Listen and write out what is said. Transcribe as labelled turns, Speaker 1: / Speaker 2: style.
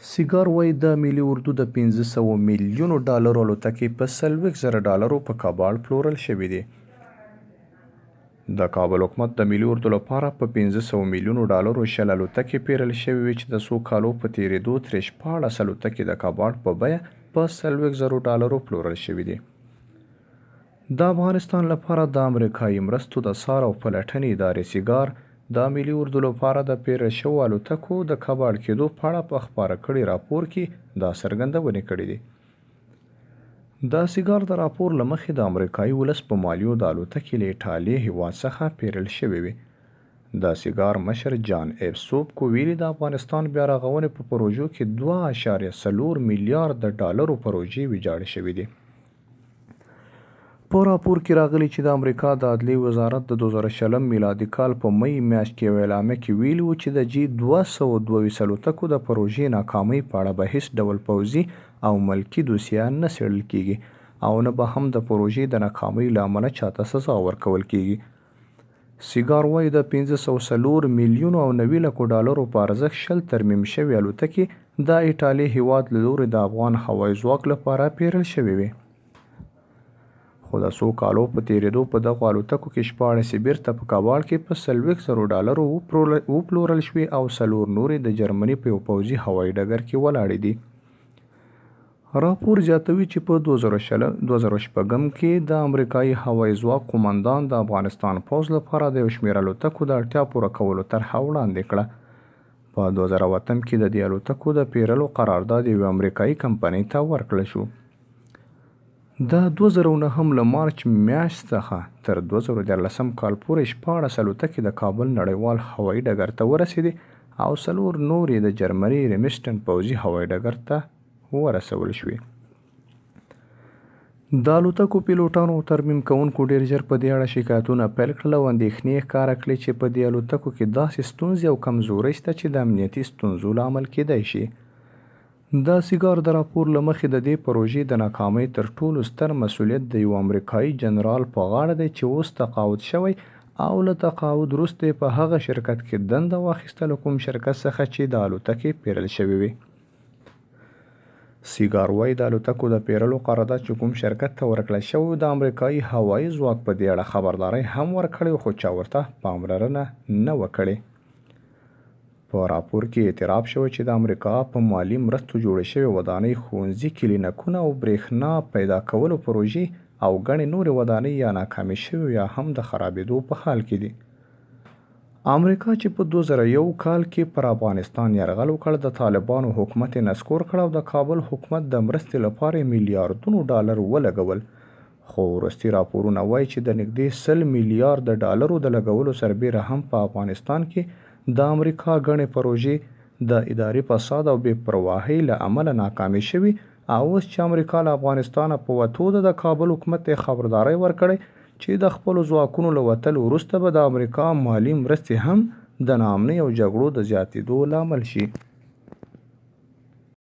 Speaker 1: سیګار وایي د ملي اردو د 500 میلیونو ډالرو الوتکې په 40,000 ډالرو په کابل پلورل شوې دي. د کابل حکومت د ملي اردو لپاره په 500 میلیونو ډالرو 10 الوتکې پیرل شوې وي چې د څو کالو په تیریدو ترې 14 الوتکې د کابل په بیه په 40,000 ډالرو پلورل شوې دي. د افغانستان لپاره د امریکایي مرستو د څار او پلټنې ادارې سیګار د ملي اردو لپاره د پیرل شوو الوتکو د کابل کېدو په اړه په خپاره کړي راپور کې دا څرګندونې کړي دي. د سیګار د راپور له مخې د امریکایي ولس په مالیو د الوتکې له ایټالیې هېواد څخه پیرل شوې وي. د سیګار مشر جان ایبسوبکو ویلي د افغانستان بیا رغونې په پروژو کې 2.4 میلیارد ډالرو پروژې ویجاړې شوې دي. په راپور کې راغلي چې د امریکا د عدلیې وزارت د 2020 میلادي کال په می میاشت کې یو اعلامیه کې ویلي وو چې د جی 222 الوتکو د پروژې ناکامۍ په اړه به هیڅ ډول پوځي او ملکي دوسیه نه څېړل کیږي او نه به هم د پروژې د ناکامۍ له امله چاته سزا ورکول کیږي. سیګار وایي د 504 میلیونو او 90 لکو ډالرو په ارزښت 10 ترمیم شوې الوتکې د ایټالیې هېواد له لوري د افغان هوایي ځواک لپاره پیرل شوې وي. خو د څو کالو په تیریدو په دغو الوتکو کې 14 بیرته په کابل کې په 40,000 ډالرو وپلورل شوې او 4 نورې د جرمني په یو پوځي هوایي ډګر کې ولاړې دي. راپور زیاتوي چې په 2016 کې د امریکایي هوایي ځواک قومندان د افغانستان پوځ لپاره د یو شمېر الوتکو د اړتیا پوره کولو طرحه وړاندې کړه. په 2008 کې د دې الوتکو د پیرلو قرارداد یوې امریکایي کمپنۍ ته ورکړل شو. د 2009 له مارچ میاشت څخه تر 2014 کال پورې 14 الوتکې د کابل نړیوال هوایي ډګر ته ورسېدې او 4 نورې د جرمني ریمسټن پوځي هوایي ډګر ته ورسول شوې. د الوتکو پیلوټانو او ترمیم کوونکو ډېر ژر په دې اړه شکایتونه پیل کړل او اندېښنې ښکاره کړې چې په دې الوتکو کې داسې ستونزې او کمزورۍ شته چې د امنیتي ستونزو لامل کیدای شي. د سیګار د راپور له مخې د دې پروژې د ناکامۍ تر ټولو ستر مسؤلیت د یو امریکایي جنرال په غاړه دی چې اوس تقاعد شوی او له تقاعد وروسته په هغه شرکت کې دنده واخیستله کوم شرکت څخه چې د الوتکې پیرل شوې وي. سیګار وایي د الوتکو د پیرلو قرارداد چې کوم شرکت ته ورکړل شوی د امریکایي هوایي ځواک په دې اړه خبرداری هم ورکړی خو چا ورته پاملرنه نه وه کړې. په راپور کې اعتراف شوی چې د امریکا په مالي مرستو جوړې شوې ودانۍ، ښوونځي، کلینیکونه او برېښنا پیدا کولو پروژې او ګڼې نورې ودانۍ یا ناکامې شوې یا هم د خرابېدو په حال کې دي. امریکا چې په 2001 کال کې پر افغانستان یرغل وکړ د طالبانو حکومت یې نسکور کړ او د کابل حکومت د مرستې لپاره میلیاردونو ډالر ولګول. خو وروستي راپورونه وایي چې د نږدې 100 میلیارد ډالرو د لګولو سربیره هم په افغانستان کې د امریکا ګڼې پروژې د اداري فساد او بې پرواهۍ له امله ناکامې شوي او اوس چې امریکا له افغانستانه په وتو ده د کابل حکومت ته خبرداری ورکړی چې د خپلو ځواکونو له وتلو وروسته به د امریکا مالي مرستې هم د ناامنۍ او جګړو د زیاتېدو لامل شي.